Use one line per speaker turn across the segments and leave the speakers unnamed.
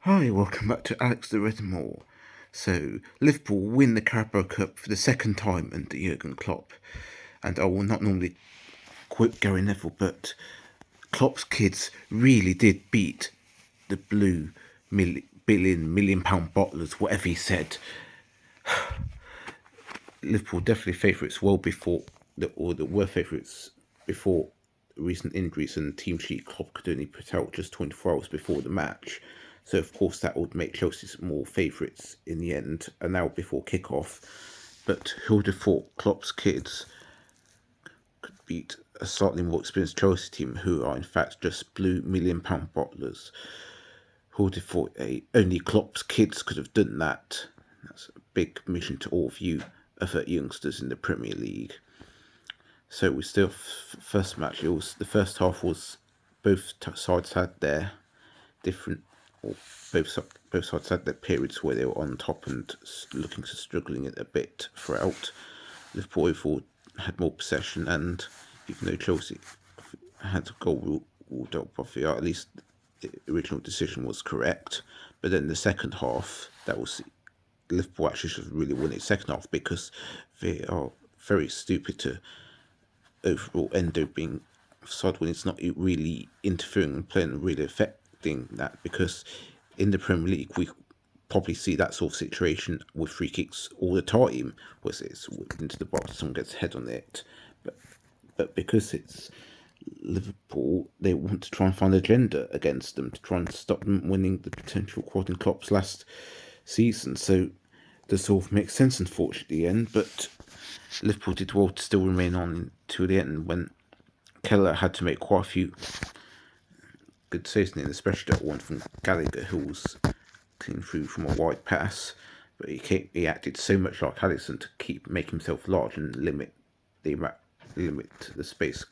Hi, welcome back to AlextheRed&More. So, Liverpool win the Carabao Cup for the second time under Jurgen Klopp. And I will not normally quote Gary Neville, but Klopps Kids really did beat the blue million pound bottlers, whatever he said. Liverpool definitely favourites well before, were favourites before recent injuries, and team sheet Klopp could only put out just 24 hours before the match. So of course that would make Chelsea more favourites in the end, an hour before kick-off. But who would have thought Klopp's Kids could beat a slightly more experienced Chelsea team, who are in fact just blue £1 million bottlers? Who would have thought only Klopp's Kids could have done that? That's a big mission to all of you other youngsters in the Premier League. So we still first match. It was the first half was both sides had their different, or both sides had their periods where they were on top and looking to struggling it a bit throughout. Liverpool overall had more possession, and even though Chelsea had a goal ruled out by VAR, at least the original decision was correct. But then the second half, that was Liverpool actually should have really won its second half, because they are very stupid to overall Endo being offside when it's not really interfering and playing, really affecting that, because in the Premier League we probably see that sort of situation with free kicks all the time, where it's into the box, someone gets a head on it, but because it's Liverpool, they want to try and find an agenda against them to try and stop them winning the potential quad in Klopp's last season. So this sort of makes sense, unfortunately, in the end, but Liverpool did well to still remain on to the end when Keller had to make quite a few good saves in, especially that one from Gallagher, who was clean through from a wide pass. But he acted so much like Alisson to keep make himself large and limit the space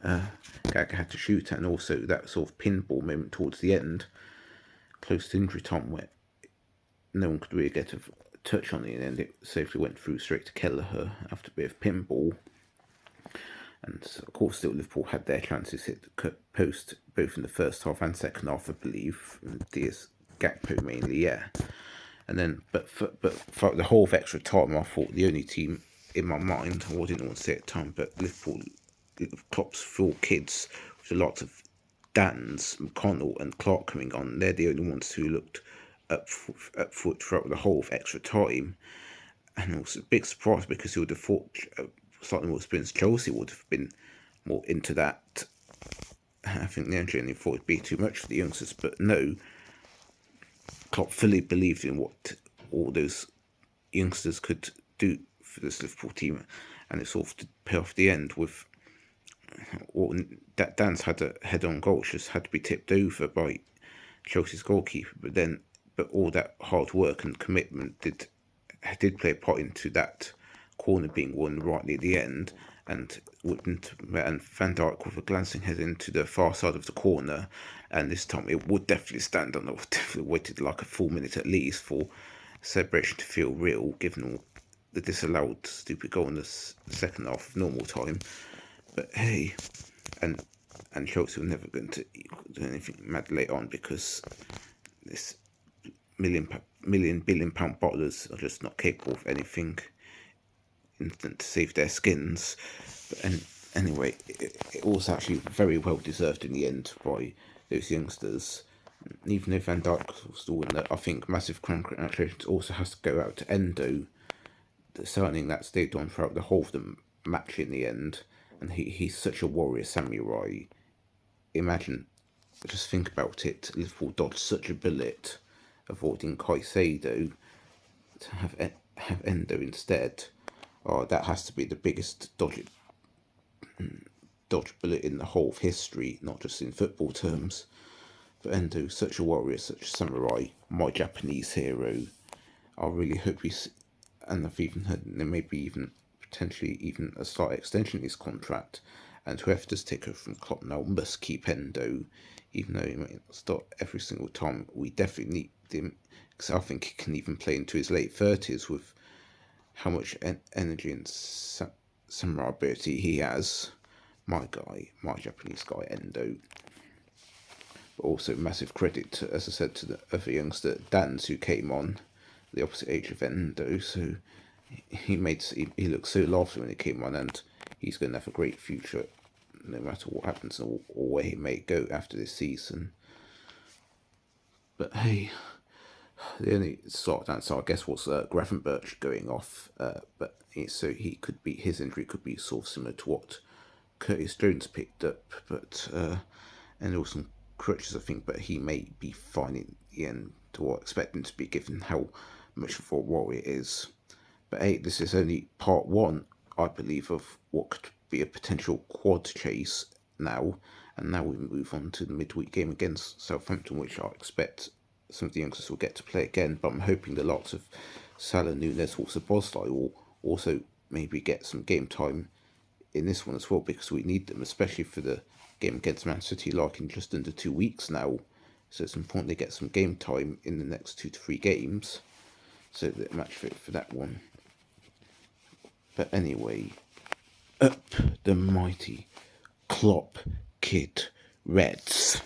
Gallagher had to shoot at, and also that sort of pinball moment towards the end, close to injury time, where no one could really get a touch on it, and then it safely went through straight to Kelleher after a bit of pinball. And of course, still Liverpool had their chances hit the post both in the first half and second half, I believe. Diaz, Gakpo mainly, yeah. And then, but for the whole of extra time, I thought the only team in my mind, I didn't want to say at the time, but Liverpool, Klopp's 4 kids, with a lot of Dans, McConnell, and Clark coming on. They're the only ones who looked up foot throughout the whole of extra time. And it was a big surprise, because you would have thought slightly more experienced Chelsea would have been more into that. I think they only thought it'd be too much for the youngsters, but no, Klopp fully believed in what all those youngsters could do for this Liverpool team, and it sort of did pay off the end with that Dan's had a head-on goal, just had to be tipped over by Chelsea's goalkeeper, but all that hard work and commitment did play a part into that corner being won rightly at the end, and Van Dijk with a glancing head into the far side of the corner, and this time it would definitely stand on. I would definitely waited like a full minute at least for celebration to feel real, given all the disallowed stupid goal in the second half of normal time. But hey, and Chelsea were never going to do anything mad later on, because this billion pound bottlers are just not capable of anything instant to save their skins. But anyway, it was actually very well deserved in the end by those youngsters. Even though Van Dijk was still in there, I think massive congratulations also has to go out to Endo, the signing that stayed on throughout the whole of the match in the end. And he's such a warrior samurai. Imagine, just think about it, Liverpool dodged such a bullet, avoiding Caicedo, to have Endo instead. Oh, that has to be the biggest dodge bullet in the whole of history, not just in football terms. But Endo, such a warrior, such a samurai, my Japanese hero. I really hope and I've even heard there may be even potentially even a slight extension of his contract, and whoever does take over from Klopp now must keep Endo, even though he might not start every single time. We definitely need him, because I think he can even play into his late 30s with how much energy and samurai ability he has. My guy, my Japanese guy, Endo. But also massive credit, to, as I said, to the other youngster, Dans, who came on the opposite age of Endo. So he looked so lovely when he came on, and he's going to have a great future no matter what happens or where he may go after this season. But hey, the only sort of answer, I guess, was Gravenberch going off. But so his injury could be sort of similar to what Curtis Jones picked up, but and also some crutches, I think. But he may be fine in the end, or expecting to be, given how much of a warrior it is. But hey, this is only part one, I believe, of what could be a potential quad chase now. And now we move on to the midweek game against Southampton, which I expect some of the youngsters will get to play again. But I'm hoping the lots of Salah, Nunes, also Bosley will also maybe get some game time in this one as well, because we need them, especially for the game against Man City, like in just under 2 weeks now. So it's important they get some game time in the next 2 to 3 games, so they're match fit for that one. But anyway, up the mighty Klopp Kid Reds.